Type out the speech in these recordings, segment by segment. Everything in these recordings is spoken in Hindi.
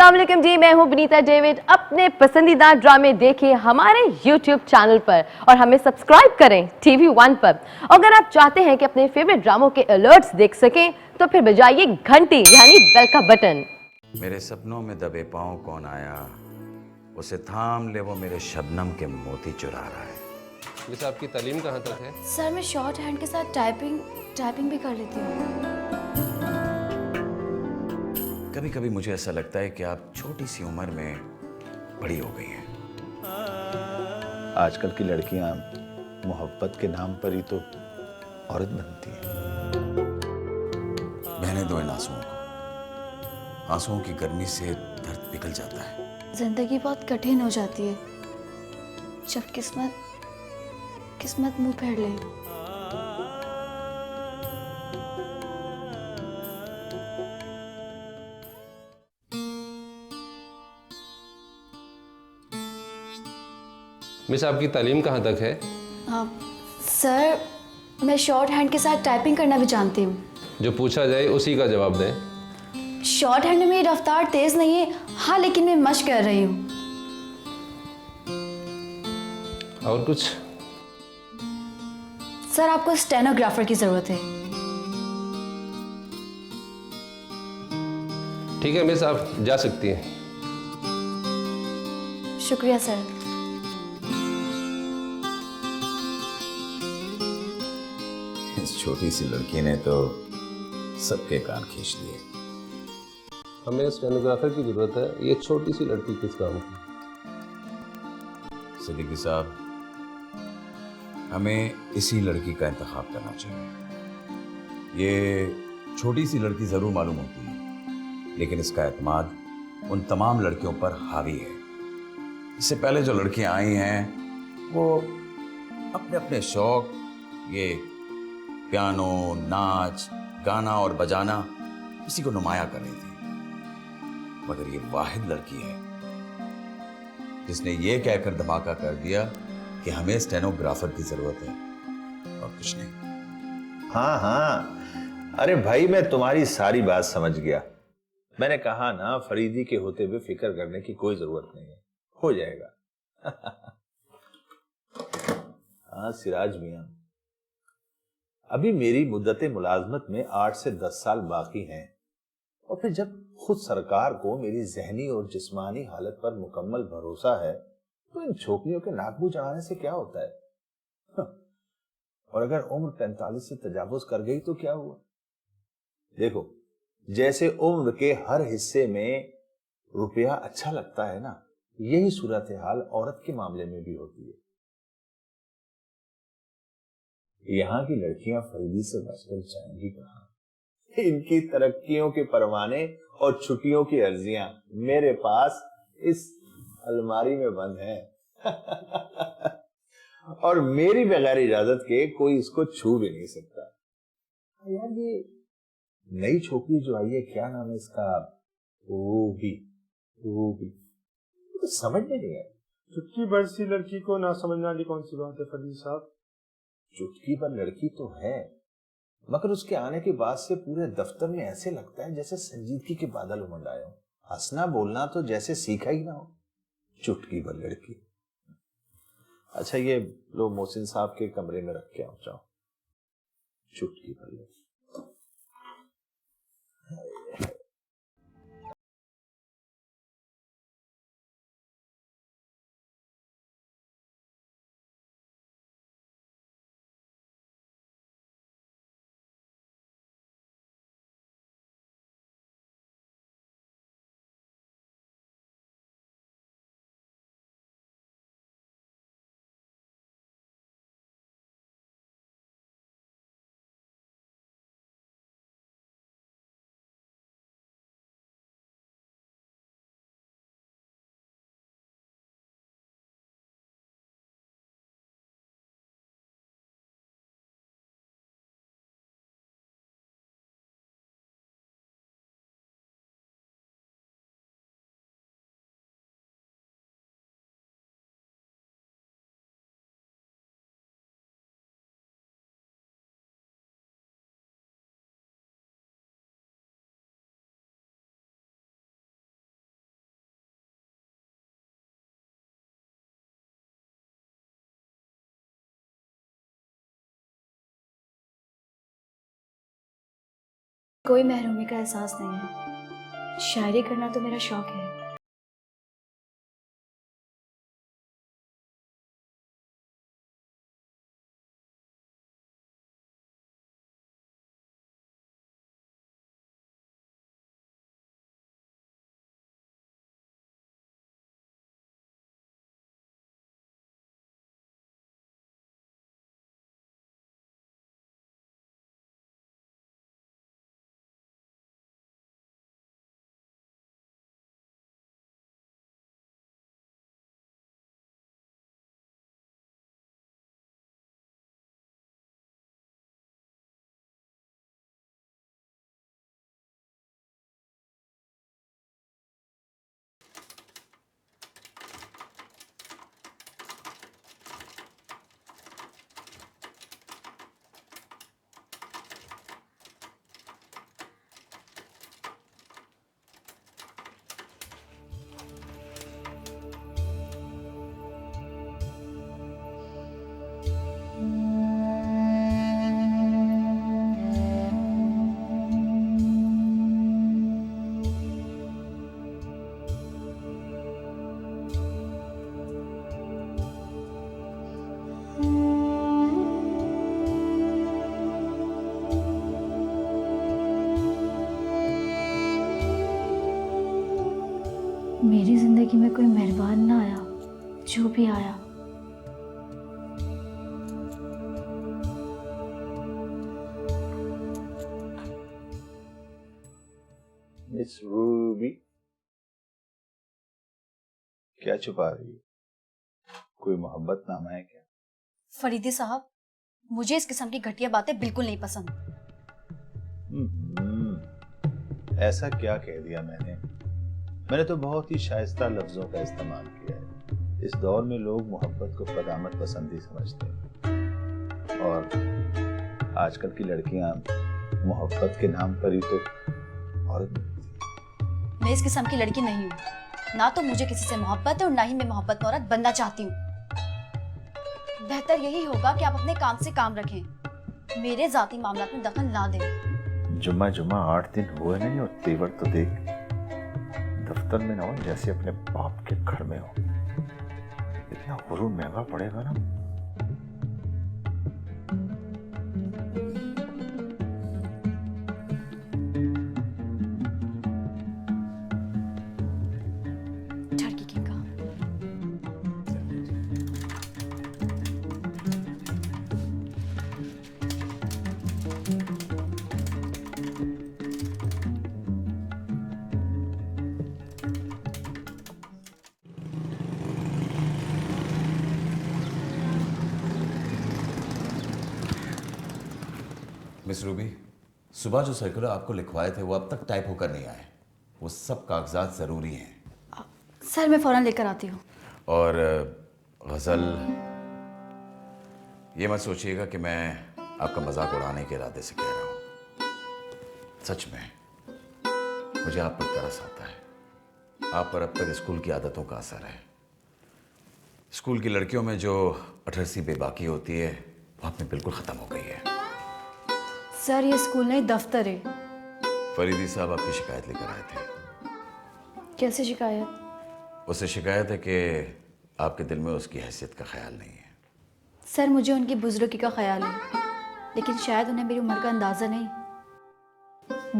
अस्सलाम वालेकुम जी, मैं हूं विनीता डेविड। अपने पसंदीदा ड्रामे देखिए हमारे YouTube चैनल पर और हमें सब्सक्राइब करें टीवी वन पर। अगर आप चाहते हैं कि अपने फेवरेट ड्रामों के अलर्ट्स देख सकें तो फिर बजाइए घंटी यानी बेल का बटन। मेरे सपनों में दबे पाँव कौन आया, उसे थाम ले वो मेरे शबनम के मोती चुरा रहा है। वैसे आपकी तालीम कहाँ तक है? सर मैं शॉर्ट हैंड के साथ टाइपिंग भी कर लेती हूँ। कभी कभी मुझे ऐसा लगता है कि आप छोटी सी उम्र में बड़ी हो गई हैं। आजकल की लड़कियां मोहब्बत के नाम पर ही तो औरत बनती हैं। बहने दो इन आंसुओं को, आंसुओं की गर्मी से दर्द पिघल जाता है। जिंदगी बहुत कठिन हो जाती है जब किस्मत मुंह फेर ले। मिस आपकी तालीम कहाँ तक है? सर मैं शॉर्ट हैंड के साथ टाइपिंग करना भी जानती हूँ। जो पूछा जाए उसी का जवाब दें। शॉर्ट हैंड में मेरी रफ्तार तेज नहीं है, हाँ, लेकिन मैं मशक कर रही हूँ। और कुछ? सर आपको स्टेनोग्राफर की जरूरत है। ठीक है मिस, आप जा सकती हैं। शुक्रिया सर। इस छोटी सी लड़की ने तो सबके कान खींच लिए। हमें स्टेनोग्राफर की जरूरत है, ये छोटी सी लड़की किस काम की? सिद्दीकी साहब, हमें इसी लड़की का इंतखाब करना चाहिए। ये छोटी सी लड़की जरूर मालूम होती है, लेकिन इसका एतमाद उन तमाम लड़कियों पर हावी है। इससे पहले जो लड़कियां आई हैं वो अपने अपने शौक, ये पियानो, नाच, गाना और बजाना, इसी को नुमाया कर रही थी। मगर ये वाहिद लड़की है जिसने ये कहकर धमाका कर दिया कि हमें स्टेनोग्राफर की जरूरत है और कुछ नहीं। हाँ हाँ, अरे भाई मैं तुम्हारी सारी बात समझ गया। मैंने कहा ना, फरीदी के होते हुए फिक्र करने की कोई जरूरत नहीं है, हो जाएगा। हाँ सिराज मियां, अभी मेरी मुद्दत मुलाजमत में 8 से 10 साल बाकी हैं, और फिर जब खुद सरकार को मेरी जहनी और जिस्मानी हालत पर मुकम्मल भरोसा है तो इन छोकरियों के नाक मुंह चढ़ाने से क्या होता है। हाँ, और अगर उम्र 45 से तजावुज कर गई तो क्या हुआ। देखो, जैसे उम्र के हर हिस्से में रुपया अच्छा लगता है ना, यही सूरत हाल औरत के मामले में भी होती है। यहाँ की लड़कियां फरीदी से बचकर जाएंगी कहां। इनकी तरक्कियों के परवाने और छुट्टियों की अर्जियां मेरे पास इस अलमारी में बंद है। और मेरी बगैर इजाजत के कोई इसको छू भी नहीं सकता। यार ये नई छोकरी जो आई है, क्या नाम है इसका, रूबी, रूबी, तो समझ नहीं है। चुटकी भर सी लड़की को ना समझने वाली कौन सी बात है फरीद साहब। चुटकी भर लड़की तो है, मगर उसके आने के बाद से पूरे दफ्तर में ऐसे लगता है जैसे संजीदगी के बादल उमड़ आए हो। हंसना बोलना तो जैसे सीखा ही ना हो। चुटकी भर लड़की। अच्छा ये लो मोहसिन साहब के कमरे में रख के आओ, जाओ। चुटकी भर लड़की। कोई महरूमी का एहसास नहीं है। शायरी करना तो मेरा शौक है। मेरी जिंदगी में कोई मेहरबान ना आया, जो भी आया मिस रूबी, क्या छुपा रही है? कोई मोहब्बत नामा है क्या? फरीदी साहब, मुझे इस किस्म की घटिया बातें बिल्कुल नहीं पसंद। ऐसा क्या कह दिया मैंने? मैंने तो बहुत ही शाइस्ता लफ्जों का इस्तेमाल किया है। इस दौर में लोग मोहब्बत को कदामत पसंदी समझते हैं और आजकल की लड़कियां मोहब्बत के नाम पर ही तो औरत। मैं इस किस्म की लड़की नहीं हूँ। ना तो मुझे किसी से मोहब्बत है और ना ही मैं मोहब्बत में औरत बनना चाहती हूँ। बेहतर यही होगा कि आप अपने काम से काम रखें, मेरे जाती मामलात में दखल ना दें। जुम्मा 8 दिन हुए नहीं और तेवर तो देख, दफ्तर में ना हो जैसे अपने बाप के घर में हो। इतना गुरूर महंगा पड़ेगा ना। ठरकी किंग का। मिस रूबी, सुबह जो सर्कुलर आपको लिखवाए थे वो अब तक टाइप होकर नहीं आए। वो सब कागजात ज़रूरी हैं। सर मैं फौरन लेकर आती हूँ। और गज़ल, ये मत सोचिएगा कि मैं आपका मजाक उड़ाने के इरादे से कह रहा हूँ। सच में मुझे आप पर तरस आता है। आप पर अब तक स्कूल की आदतों का असर है। स्कूल की लड़कियों में जो अठरसी बेबाकी होती है वो आप में बिल्कुल ख़त्म हो गई है। सर ये स्कूल नहीं दफ्तर है। फरीदी साहब आपकी शिकायत लेकर आए थे। कैसे शिकायत? उससे शिकायत है कि आपके दिल में उसकी हैसियत का ख्याल नहीं है। सर मुझे उनकी बुजुर्गी का ख्याल है, लेकिन शायद उन्हें मेरी उम्र का अंदाज़ा नहीं।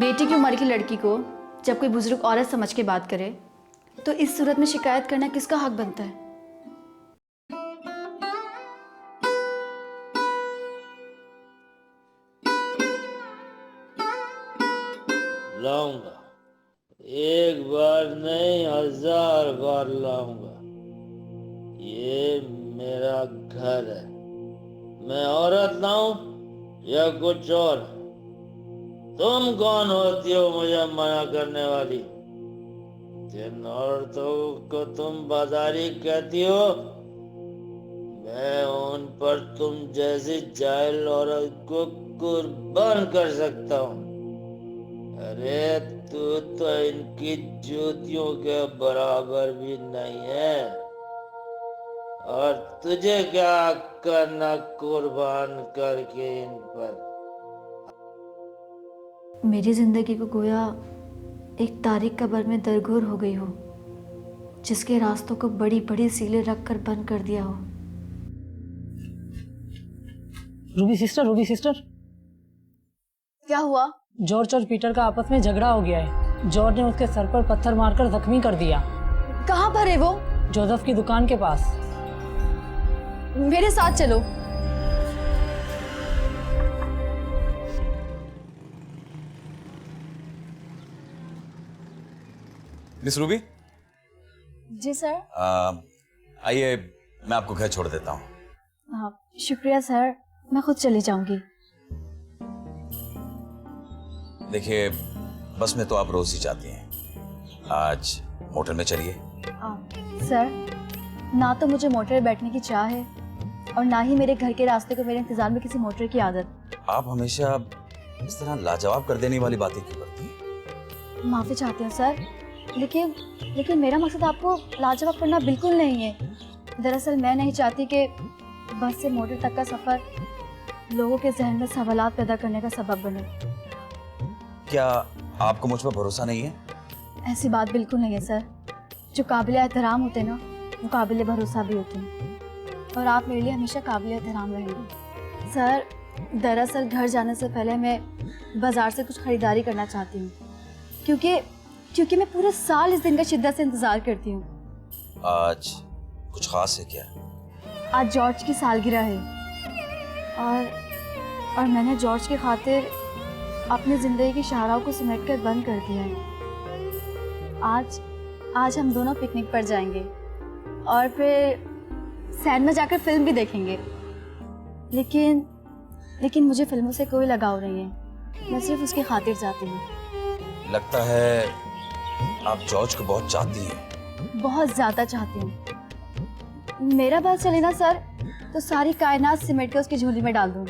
बेटी की उम्र की लड़की को जब कोई बुजुर्ग औरत समझ के बात करे तो इस सूरत में शिकायत करना किसका हक बनता है? लाऊंगा, एक बार नहीं 1000 बार लाऊंगा। ये मेरा घर है। मैं औरत लाऊं या कुछ और? तुम कौन होती हो मुझे मना करने वाली? जिन औरतों को तुम बाजारी कहती हो, मैं उन पर तुम जैसी जाहिल औरत को कुर्बान कर सकता हूँ। अरे तू तो इनकी जूतियों के बराबर भी नहीं है, और तुझे क्या करना कुर्बान करके इन पर? मेरी जिंदगी को गोया एक तारीख कब्र में दरगोर हो गई हो, जिसके रास्तों को बड़ी बड़ी सीलें रखकर बंद कर दिया हो। रूबी सिस्टर, क्या हुआ? जॉर्ज और पीटर का आपस में झगड़ा हो गया है। जॉर्ज ने उसके सर पर पत्थर मारकर जख्मी कर दिया। कहाँ पर है वो? जोसेफ की दुकान के पास। मेरे साथ चलो। मिस रूबी, जी सर। आइए मैं आपको घर छोड़ देता हूँ। शुक्रिया सर, मैं खुद चली जाऊंगी। देखिए, बस में तो आप रोज ही जाती हैं, आज मोटर में चलिए। सर, ना तो मुझे मोटर में बैठने की चाह है और ना ही मेरे घर के रास्ते को मेरे इंतजार में किसी मोटर की आदत। आप हमेशा इस तरह लाजवाब कर देने वाली बातें क्यों करती हैं? माफी चाहती हूँ सर, लेकिन मेरा मकसद आपको लाजवाब करना बिल्कुल नहीं है। दरअसल मैं नहीं चाहती कि बस से मोटर तक का सफर लोगों के जहन में सवालात पैदा करने का सबब बने। क्या आपको मुझ पर भरोसा नहीं है? ऐसी बात बिल्कुल नहीं है सर। जो काबिल एहतराम होते हैं ना, वो काबिल भरोसा भी होते हैं, और आप मेरे लिए हमेशा काबिल एहतराम रहेंगे। सर, दरअसल घर जाने से पहले मैं बाजार से कुछ खरीदारी करना चाहती हूँ, क्योंकि मैं पूरे साल इस दिन का शिद्दत से इंतजार करती हूँ। आज कुछ खास है क्या? आज जॉर्ज की सालगिरह है और मैंने जॉर्ज की खातिर अपनी जिंदगी की शाहराहों को सिमट कर बंद कर दिया है। आज हम दोनों पिकनिक पर जाएंगे और फिर सैन में जाकर फिल्म भी देखेंगे। लेकिन मुझे फिल्मों से कोई लगाव नहीं है, मैं सिर्फ उसकी खातिर जाती हूँ। लगता है आप जॉर्ज को बहुत चाहती हैं। बहुत ज्यादा चाहती हूँ। मेरा बात चले ना सर, तो सारी कायनात सिमट के उसकी झोली में डाल दूँ।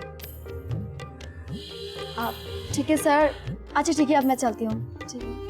आप ठीक है सर? अच्छा ठीक है, अब मैं चलती हूँ। ठीक है।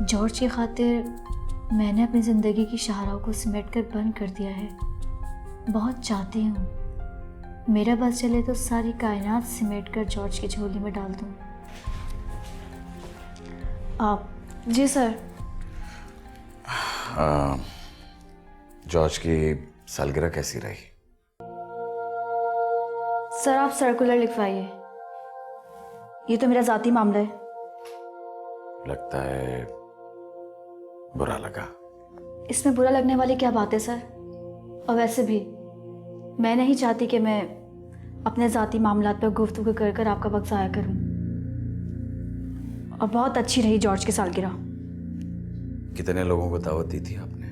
जॉर्ज की खातिर मैंने अपनी ज़िंदगी की शाहराहों को सिमट कर बंद कर दिया है। बहुत चाहती हूँ मेरा बस चले तो सारी कायनात सिमट कर जॉर्ज की झोली में डाल दूँ। आप? जी सर। जॉर्ज की सालगिरह कैसी रही? सर, आप सर्कुलर लिखवाइए, ये तो मेरा ज़ाती मामला है। लगता है बुरा लगा। इसमें बुरा लगने वाली क्या बात है सर? और वैसे भी मैं नहीं चाहती कि मैं अपने ज़ाती मामलात पर गुफ्तगू कर आपका वक्त ज़ाया करूं। और बहुत अच्छी रही जॉर्ज की सालगिरह। कितने लोगों को दावत दी थी आपने?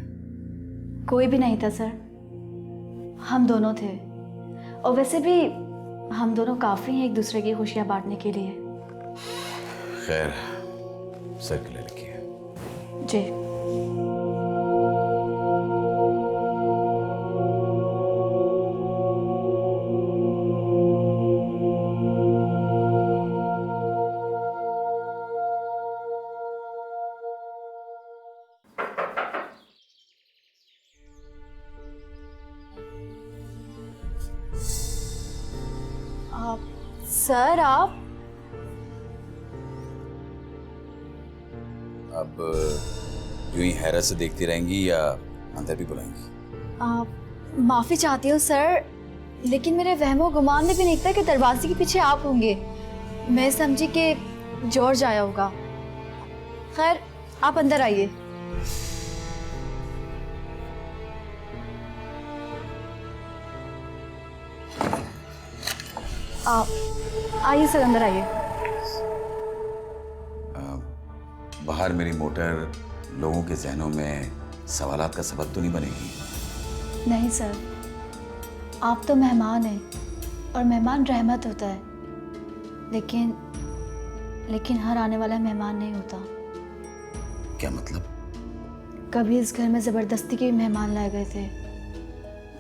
कोई भी नहीं था सर, हम दोनों थे। और वैसे भी हम दोनों काफ़ी हैं एक दूसरे की खुशियाँ बांटने के लिए। खैर, सर्कुलर लिखिए। जी। सर, आप अब यूं ही हैरत से देखती रहेंगी या अंदर भी बुलाएंगी? माफ़ी चाहती हूँ सर, लेकिन मेरे वहमो गुमान में भी नहीं था कि दरवाजे के पीछे आप होंगे। मैं समझी कि जॉर्ज आया होगा। खैर, आप अंदर आइए। आप आइए सर, अंदर आइए। बाहर मेरी मोटर लोगों के जहनों में सवालात का सबब तो नहीं बनेगी? नहीं सर, आप तो मेहमान हैं और मेहमान रहमत होता है, लेकिन हर आने वाला मेहमान नहीं होता। क्या मतलब? कभी इस घर में ज़बरदस्ती के भी मेहमान लाए गए थे,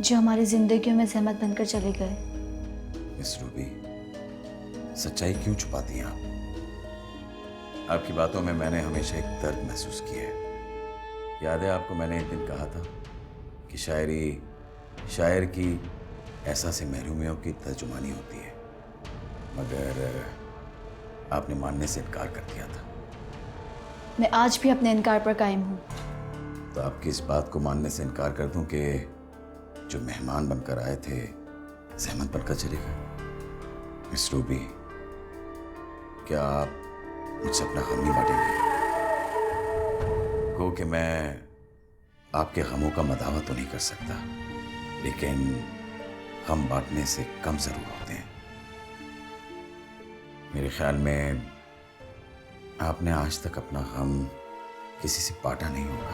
जो हमारी जिंदगियों में जहमत बनकर चले गए। मिस रूबी, सच्चाई क्यों छुपाती हैं आप? आपकी बातों में मैंने हमेशा एक दर्द महसूस किया है। याद है आपको मैंने एक दिन कहा था कि शायर की एहसास महरूमियों की तर्जुमानी होती है, मगर आपने मानने से इनकार कर दिया था। मैं आज भी अपने इनकार पर कायम हूँ। तो आपकी इस बात को मानने से इनकार कर दूं कि जो मेहमान बनकर आए थे जहमत बनकर चले गए। मिस रूबी, क्या आप मुझसे अपना गम नहीं बांटेंगे? को कि मैं आपके गमों का मदावा तो नहीं कर सकता, लेकिन गम बांटने से कम जरूर होते हैं। मेरे ख्याल में आपने आज तक अपना गम किसी से बांटा नहीं होगा।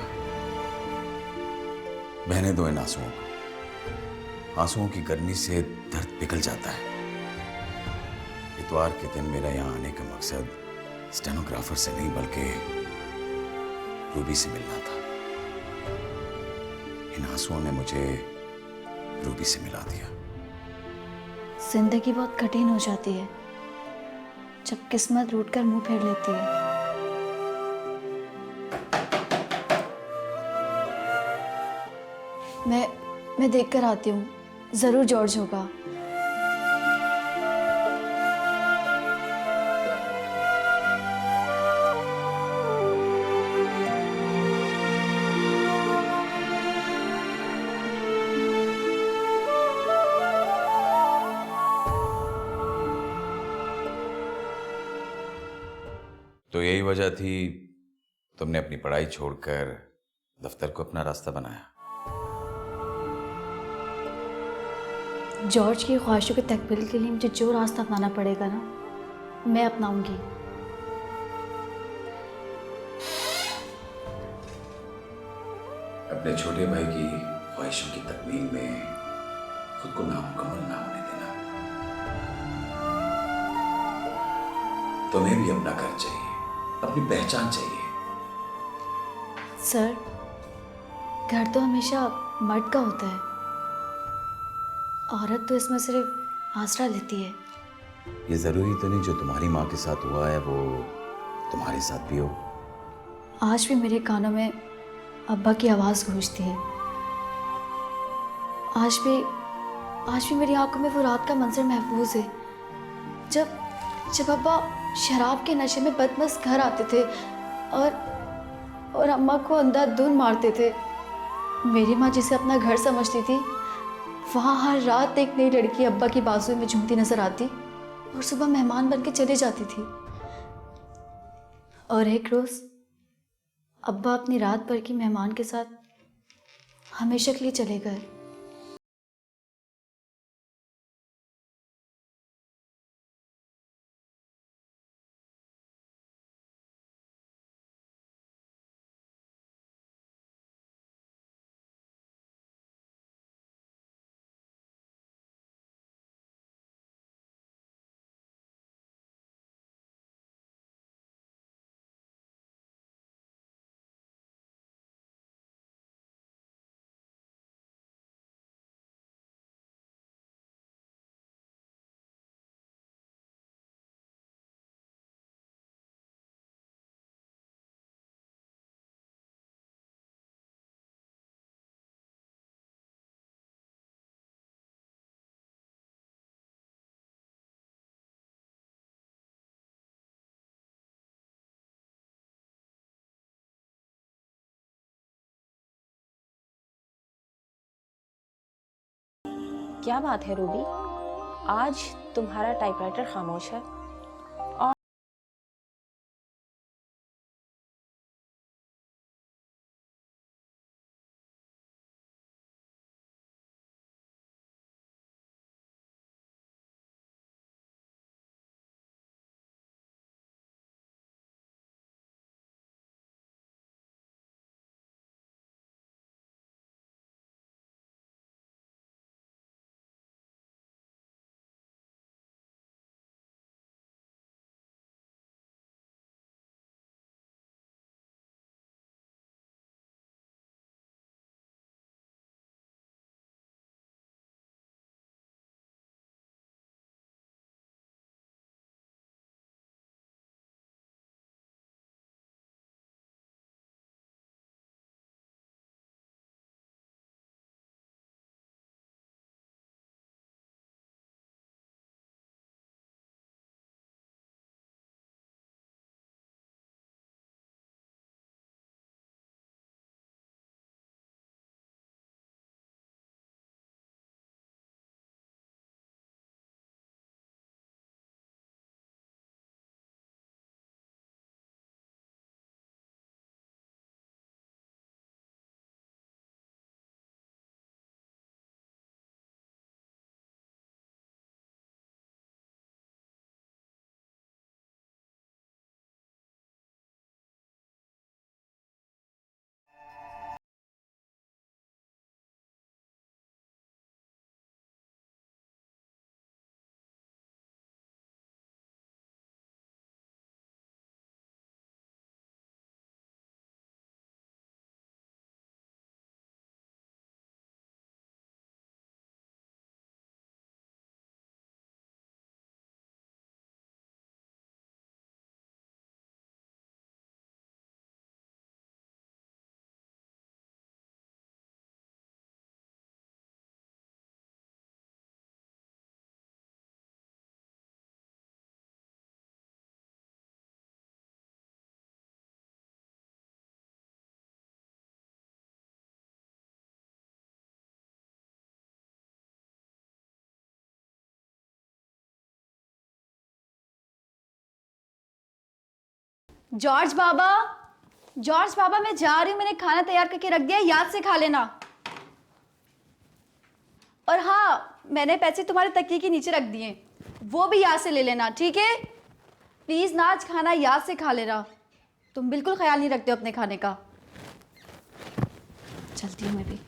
बहने दो इन आंसुओं को। आंसुओं की गर्मी से दर्द पिघल जाता है। इतवार के दिन मेरा यहाँ आने का मकसद स्टेनोग्राफर से नहीं बल्कि रूबी से मिलना था। इन आंसुओं ने मुझे रूबी से मिला दिया। जिंदगी बहुत कठिन हो जाती है जब किस्मत रूठ कर मुंह फेर लेती है। मैं देख कर आती हूँ, जरूर जॉर्ज होगा। तो यही वजह थी तुमने अपनी पढ़ाई छोड़कर दफ्तर को अपना रास्ता बनाया। जॉर्ज की ख्वाहिशों के तकमील के लिए मुझे जो रास्ता अपनाना पड़ेगा ना, मैं अपनाऊंगी। अपने छोटे भाई की ख्वाहिशों की तकमील में खुद को नामुकम्मल ना होने देना। तुम्हें भी अपना घर चाहिए, अपनी पहचान चाहिए। सर, घर तो हमेशा मर्द का होता है, औरत तो इसमें सिर्फ आसरा लेती है। ये जरूरी तो नहीं जो तुम्हारी माँ के साथ हुआ है वो तुम्हारे साथ भी हो। आज भी मेरे कानों में अब्बा की आवाज़ गूंजती है। आज भी मेरी आंखों में वो रात का मंजर महफूज है, जब अब्बा शराब के नशे में बदमस्त घर आते थे और अम्मा को अंधाधुंध मारते थे। मेरी माँ जिसे अपना घर समझती थी, वहाँ हर रात एक नई लड़की अब्बा की बाजू में झूमती नजर आती और सुबह मेहमान बन के चली जाती थी। और एक रोज़ अब्बा अपनी रात भर की मेहमान के साथ हमेशा के लिए चले गए। क्या बात है रूबी, आज तुम्हारा टाइपराइटर खामोश है। जॉर्ज बाबा, जॉर्ज बाबा, मैं जा रही हूँ, मैंने खाना तैयार करके रख दिया, याद से खा लेना। और हाँ, मैंने पैसे तुम्हारे तकिए के नीचे रख दिए, वो भी याद से ले लेना, ठीक है? प्लीज ना, आज खाना याद से खा लेना। तुम बिल्कुल ख्याल नहीं रखते हो अपने खाने का। चलती हूँ मैं भी।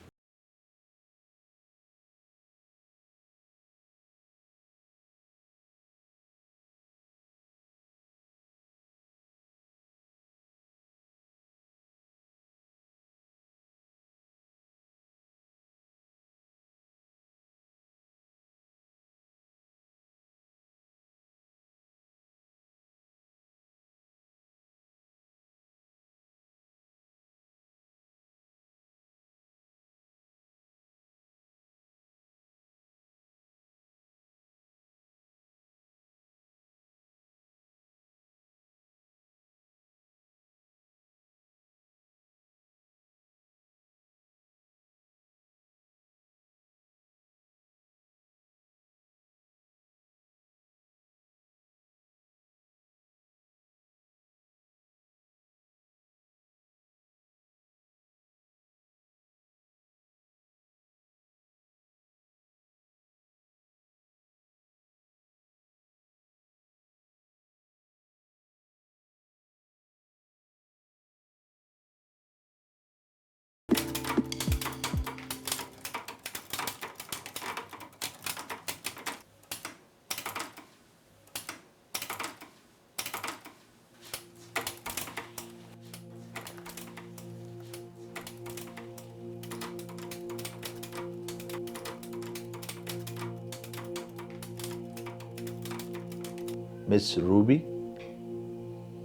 मिस रूबी,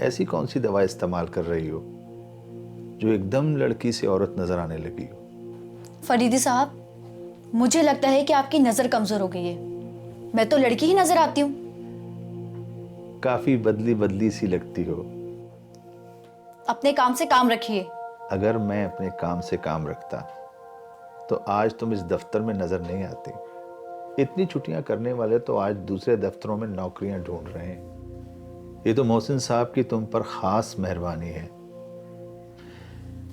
ऐसी कौन सी दवा इस्तेमाल कर रही हो जो एकदम लड़की से औरत नजर आने लगी हो? फरीदी साहब, मुझे लगता है कि आपकी नजर कमजोर हो गई है। मैं तो लड़की ही नजर आती हूँ। काफी बदली बदली सी लगती हो। अपने काम से काम रखिए। अगर मैं अपने काम से काम रखता तो आज तुम इस दफ्तर में नजर नहीं आती। इतनी छुट्टियां करने वाले तो आज दूसरे दफ्तरों में नौकरियां ढूंढ रहे हैं। ये तो मोहसिन साहब की तुम पर खास मेहरबानी है,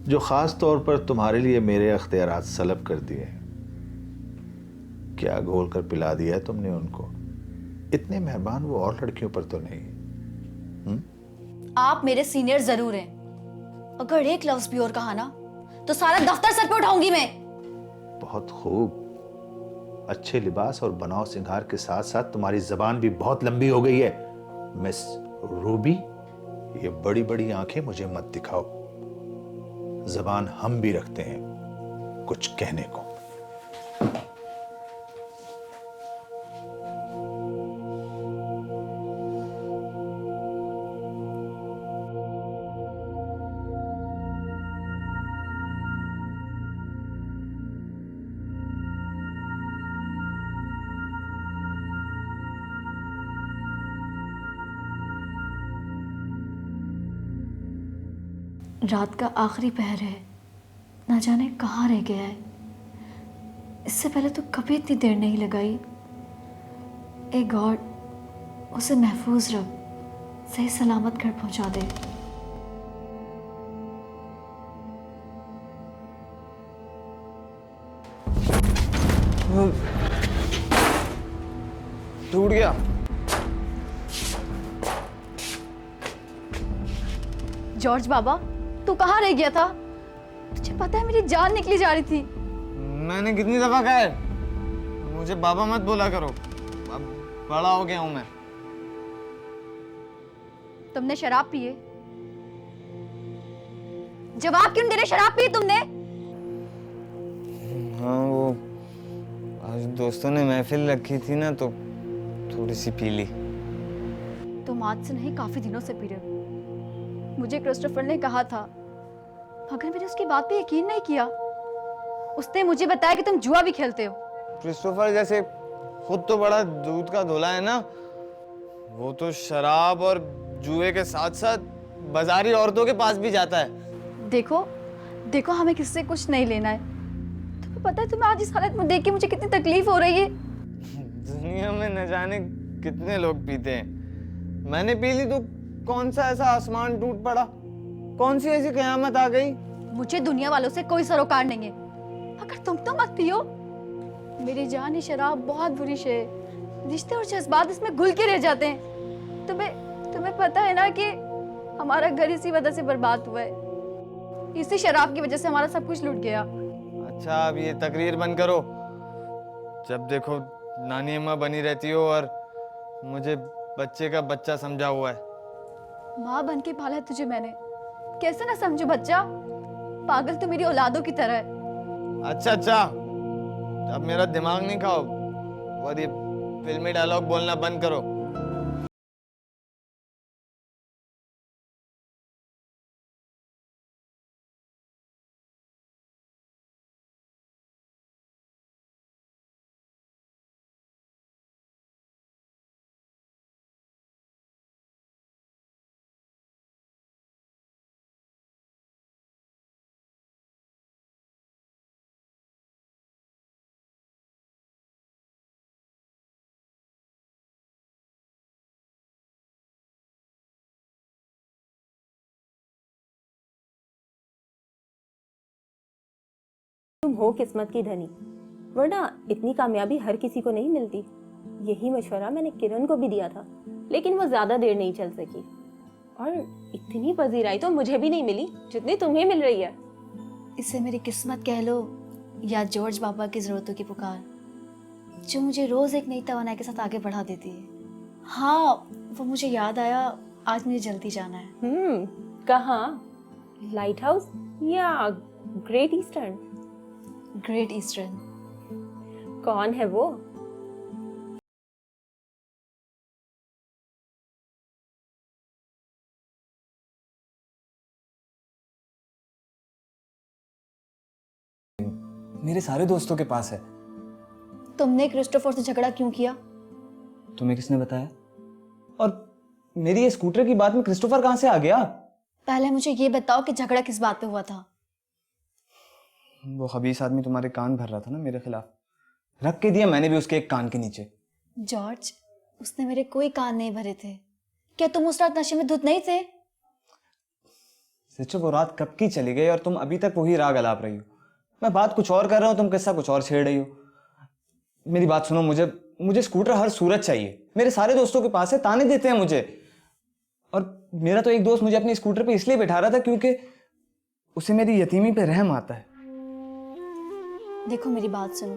जो खास तौर पर तुम्हारे लिए मेरे अख्तियारात सलब कर दिए। क्या घोल कर पिला दिया है तुमने उनको? इतने मेहरबान वो और लड़कियों पर तो नहीं। आप मेरे सीनियर जरूर हैं। अगर एक लफ्ज भी और कहा ना तो सारा दफ्तर सर पे उठाऊंगी मैं। बहुत खूब। अच्छे लिबास और बनाव सिंगार के साथ साथ तुम्हारी जबान भी बहुत लंबी हो गई है। मिस रूबी, ये बड़ी बड़ी आंखें मुझे मत दिखाओ। जबान हम भी रखते हैं कुछ कहने को। रात का आखिरी पहर है, ना जाने कहाँ रह गया है। इससे पहले तो कभी इतनी देर नहीं लगाई। ए गॉड, उसे महफूज रख, सही सलामत घर पहुंचा दे। टूट गया। जॉर्ज बाबा, तू कहाँ रह गया था? तुझे पता है मेरी जान निकली जा रही थी। मैंने कितनी दफा कहा है मुझे बाबा मत बोला करो, अब बड़ा हो गया हूं मैं। तुमने शराब पी है? जवाब क्यों दे रहे? शराब पी तुमने? हाँ, वो आज दोस्तों ने महफिल रखी थी ना, तो थोड़ी सी पी ली। तुम आज से नहीं, काफी दिनों से पी रहे हो। मुझे क्रिस्टोफर ने कहा था, मगर मैंने उसकी बात पे यकीन नहीं किया। उसने मुझे बताया कि तुम जुआ भी खेलते हो। क्रिस्टोफर जैसे खुद तो बड़ा दूध का धोला है ना, वो तो शराब और जुए के साथ साथ बाजारी औरतों के पास भी जाता है। देखो देखो, हमें किससे कुछ नहीं लेना है। तुम्हें पता है तुम्हें आज इस हालत में देख के मुझे कितनी तकलीफ हो रही है। दुनिया में न जाने कितने लोग पीते हैं। मैंने पी ली तो कौन सा ऐसा आसमान टूट पड़ा, कौन सी ऐसी कयामत आ गई? मुझे दुनिया वालों से कोई सरोकार नहीं है, मगर तुम तो मत पियो। मेरी जान, ये शराब बहुत बुरी शे है। रिश्ते और जज्बात इसमें घुल के रह जाते हैं। तुम्हें पता है ना कि हमारा घर इसी वजह से बर्बाद हुआ है। इसी शराब की वजह से हमारा सब कुछ लूट गया। अच्छा, अब ये तकरीर बंद करो। जब देखो नानी अम्मा बनी रहती हो और मुझे बच्चे का बच्चा समझा हुआ है। माँ बन के पाला है तुझे मैंने, कैसे ना समझू बच्चा? पागल तो मेरी औलादों की तरह है। अच्छा, अब मेरा दिमाग नहीं खाओ और ये फिल्मी डायलॉग बोलना बंद करो। तुम हो किस्मत की धनी, वरना इतनी कामयाबी हर किसी को नहीं मिलती। यही मशवरा मैंने किरण को भी दिया था, लेकिन वो ज्यादा देर नहीं चल सकी। और इतनी पजीराई तो मुझे भी नहीं मिली जितनी तुम्हें मिल रही है। इसे मेरी किस्मत कह लो या जॉर्ज बाबा की जरूरतों की पुकार, जो मुझे रोज एक नई तवानाई के साथ आगे बढ़ा देती है। हाँ, वो मुझे याद आया, आज मुझे जल्दी जाना है। कहाँ? लाइट हाउस या ग्रेट ईस्टर्न? Great eastern. कौन है वो? मेरे सारे दोस्तों के पास है। तुमने क्रिस्टोफर से झगड़ा क्यों किया? तुम्हें किसने बताया? और मेरी ये स्कूटर की बात में क्रिस्टोफर कहाँ से आ गया? पहले मुझे ये बताओ कि झगड़ा किस बात पे हुआ था। वो खबीस आदमी तुम्हारे कान भर रहा था ना मेरे खिलाफ, रख के दिया मैंने भी उसके एक कान के नीचे। जॉर्ज, उसने मेरे कोई कान नहीं भरे थे। क्या तुम उस रात नशे में धुत नहीं थे? सच्चो, वो रात कब की चली गई और तुम अभी तक वही राग अलाप रही हो। मैं बात कुछ और कर रहा हूँ, तुम किस्सा कुछ और छेड़ रही हो। मेरी बात सुनो, मुझे स्कूटर हर सूरत चाहिए। मेरे सारे दोस्तों के पास है, ताने देते हैं मुझे। और मेरा तो एक दोस्त मुझे अपनी स्कूटर पे इसलिए बैठा रहा था क्योंकि उसे मेरी यतीमी पे रहम आता है। देखो मेरी बात सुनो,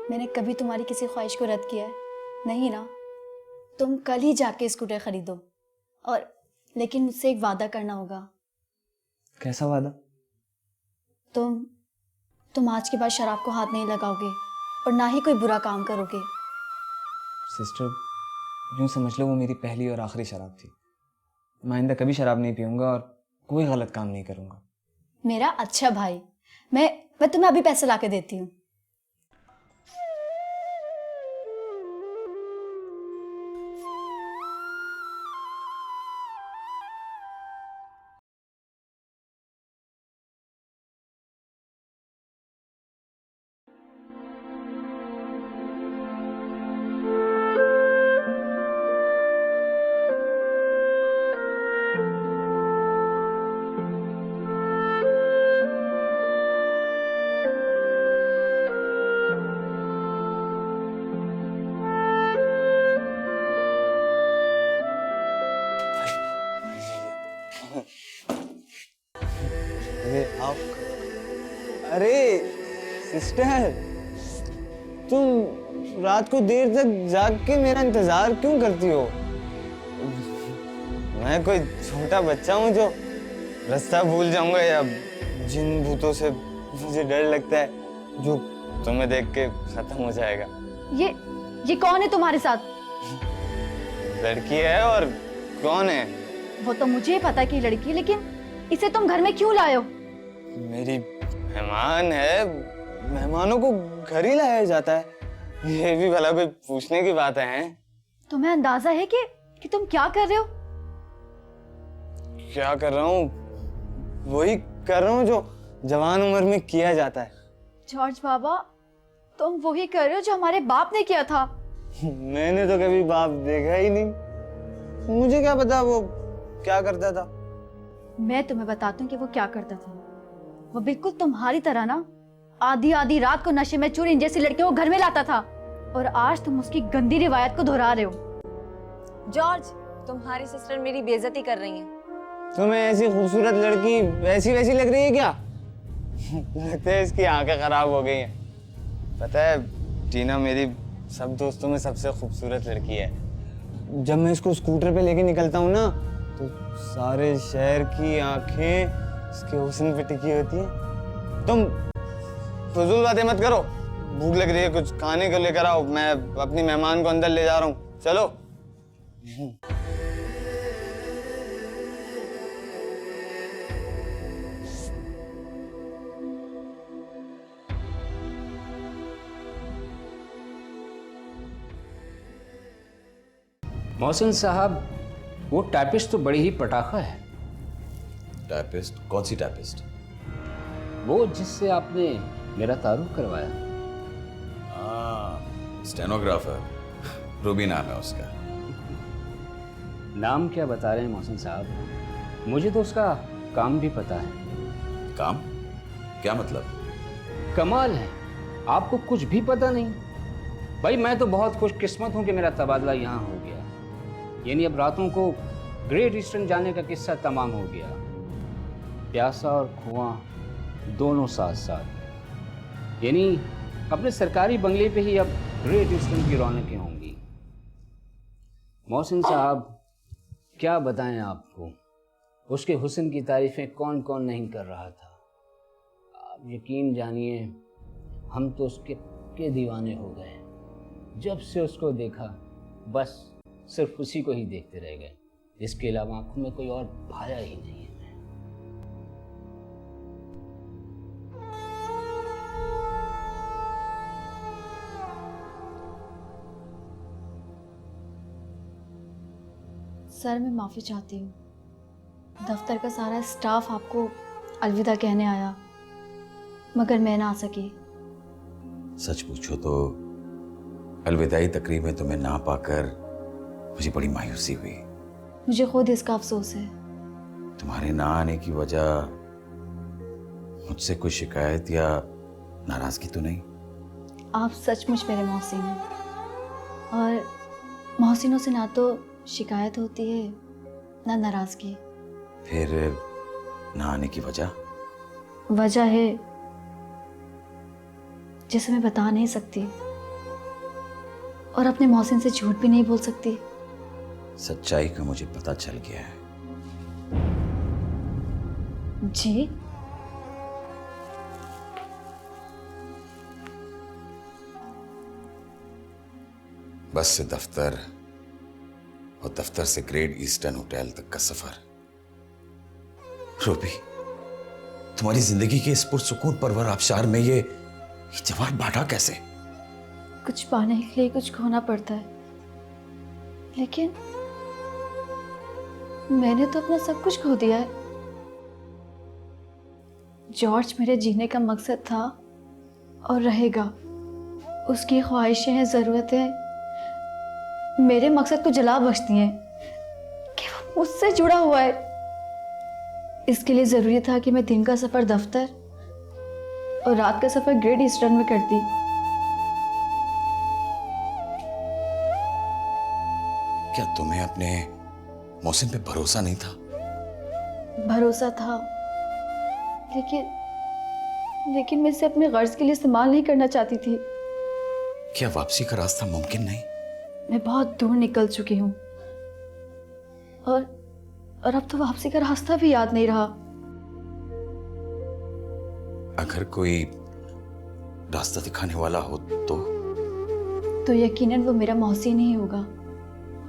मैंने कभी तुम्हारी किसी ख्वाहिश को रद्द किया है नहीं ना? तुम कल ही जाके स्कूटर खरीदो, और लेकिन मुझसे एक वादा करना होगा। कैसा वादा? तुम आज के बाद शराब को हाथ नहीं लगाओगे और ना ही कोई बुरा काम करोगे। सिस्टर, यूं समझ लो वो मेरी पहली और आखिरी शराब थी। मैं आइंदा कभी शराब नहीं पीऊंगा और कोई गलत काम नहीं करूंगा। मेरा अच्छा भाई, मैं तुम्हें अभी पैसे लाके देती हूँ। अरे सिस्टर, तुम रात को देर तक जाग के मेरा इंतजार क्यों करती हो? मैं कोई छोटा बच्चा हूँ जो रास्ता भूल जाऊंगा या जिन भूतों से मुझे डर लगता है जो तुम्हें देख के खत्म हो जाएगा? ये कौन है तुम्हारे साथ? लड़की है। और कौन है? वो तो मुझे पता है कि लड़की है, लेकिन इसे तुम घर में क्यों लाए हो? मेरी मेहमान है, मेहमानों को घर ही लाया जाता है। ये भी भला कोई पूछने की बात है? तुम्हें अंदाजा है कि तुम क्या कर रहे हो? क्या कर रहा हूँ? वही कर रहा हूँ जो जवान उम्र में किया जाता है। जॉर्ज बाबा, तुम वही कर रहे हो जो हमारे बाप ने किया था। मैंने तो कभी बाप देखा ही नहीं। मुझे क्या पता वो क्या करता था? मैं तुम्हें बताती हूँ कि वो क्या करता था। वो बिल्कुल तुम्हारी तरह ना आधी आधी रात को नशे में चूर इन जैसी लड़कियों को घर में लाता था, और आज तुम उसकी गंदी रिवायत को दोहरा रहे हो। जॉर्ज, तुम्हारी सिस्टर मेरी बेइज्जती कर रही है। तुम्हें ऐसी खूबसूरत लड़की वैसी वैसी लग रही है क्या? लगता है इसकी आंखें खराब हो गई हैं। पता है टीना मेरी सब दोस्तों में सबसे खूबसूरत लड़की है। जब मैं इसको स्कूटर पे लेके निकलता हूँ ना तो सारे शहर की आंखें इसके हुस्न पे टिकी होती हैं। तुम फजूल बातें मत करो, भूख लग रही है, कुछ खाने को लेकर आओ। मैं अपनी मेहमान को अंदर ले जा रहा हूँ, चलो। मोहसिन साहब, वो टाइपिस्ट तो बड़ी ही पटाखा है। टाइपिस्ट? कौन सी टाइपिस्ट? वो जिससे आपने मेरा तारुफ करवाया। हाँ, स्टेनोग्राफर। रूबी नाम है उसका। नाम क्या बता रहे हैं मोहसिन साहब? मुझे तो उसका काम भी पता है। काम? क्या मतलब? कमाल है, आपको कुछ भी पता नहीं। भाई मैं तो बहुत खुशकिस्मत हूँ कि मेरा तबादला यहाँ हो गया। यानी अब रातों को ग्रेट ईस्टर्न जाने का किस्सा तमाम हो गया। प्यासा और कुआं दोनों साथ साथ। यानी अपने सरकारी बंगले पे ही अब ग्रेट ईस्टर्न की रौनकें होंगी। मोहसिन साहब, क्या बताएं आपको, उसके हुस्न की तारीफें कौन कौन नहीं कर रहा था। आप यकीन जानिए, हम तो उसके के दीवाने हो गए। जब से उसको देखा बस सिर्फ उसी को ही देखते रह गए। इसके अलावा आंखों में कोई और भाया ही नहीं है। सर, मैं माफ़ी चाहती हूँ। दफ्तर का सारा स्टाफ आपको अलविदा कहने आया, मगर मैं ना आ सकी। सच पूछो तो अलविदाई तकरीब में तुम्हें ना पाकर मुझे बड़ी मायूसी हुई। मुझे खुद इसका अफसोस है। तुम्हारे ना आने की वजह मुझसे कोई शिकायत या नाराजगी तो नहीं? आप सचमुच मेरे मोहसिन हैं, और मोहसिनों से ना तो शिकायत होती है ना नाराजगी। फिर ना आने की वजह? वजह है जिसे मैं बता नहीं सकती, और अपने मोहसिन से झूठ भी नहीं बोल सकती। सच्चाई का मुझे पता चल गया है। जी? बस से दफ्तर और दफ्तर से ग्रेट ईस्टर्न होटल तक का सफर। रूबी, तुम्हारी जिंदगी के इस पुरसुकून परवर आबशार में ये जवाब बांटा कैसे? कुछ पाने के लिए कुछ खोना पड़ता है, लेकिन मैंने तो अपना सब कुछ खो दिया है। जॉर्ज मेरे जीने का मकसद था और रहेगा। उसकी ख्वाहिशें, ज़रूरतें मेरे मकसद को जला बख्शती हैं कि वो मुझसे जुड़ा हुआ है। इसके लिए ज़रूरी था कि मैं दिन का सफ़र दफ्तर और रात का सफ़र ग्रेट ईस्टर्न में करती। क्या तुम्हें अपने मोहसिन पे भरोसा नहीं था? भरोसा था, लेकिन मैं इसे अपने गर्ज के लिए इस्तेमाल नहीं करना चाहती थी। क्या वापसी का रास्ता मुमकिन नहीं? मैं बहुत दूर निकल चुकी हूँ, और अब तो वापसी का रास्ता भी याद नहीं रहा। अगर कोई रास्ता दिखाने वाला हो तो यकीनन वो मेरा मोहसिन ही होगा,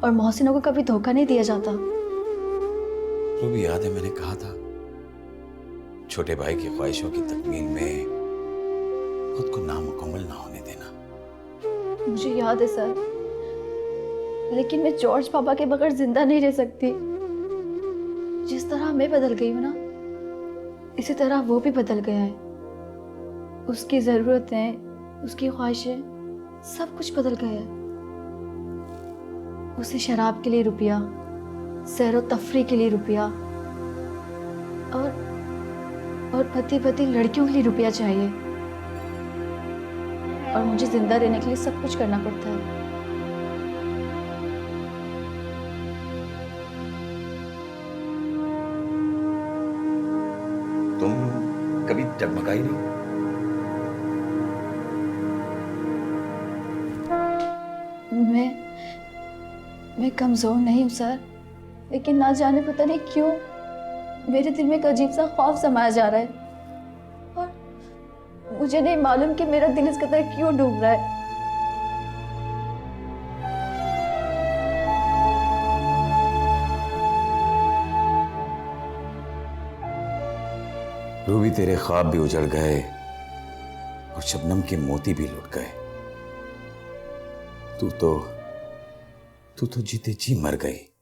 और मोहसिनों को कभी धोखा नहीं दिया जाता। वो भी याद है मैंने कहा था, छोटे भाई की ख्वाहिशों की तकमील में खुद को नामुकम्मल ना होने देना। मुझे याद है सर, लेकिन मैं जॉर्ज पापा के बगैर जिंदा नहीं रह सकती। जिस तरह मैं बदल गई हूँ ना, इसी तरह वो भी बदल गया है। उसकी ज़रूरतें, उसकी ख्वाहिशें, सब कुछ बदल गया है। उसे शराब के लिए रुपया, सैर और तफरी के लिए रुपया, और पति पति लड़कियों के लिए रुपया चाहिए, और मुझे जिंदा रहने के लिए सब कुछ करना पड़ता है। तुम कभी डगमगाई नहीं? मैं कमजोर नहीं हूँ सर, लेकिन ना जाने पता नहीं क्यों मेरे दिल में एक अजीब सा खौफ समाया जा रहा है, और मुझे नहीं मालूम कि मेरा दिल इस कदर क्यों डूब रहा है। रूबी, तेरे ख्वाब भी उजड़ गए और शबनम के मोती भी लुट गए। तू तो जीते जी मर गई।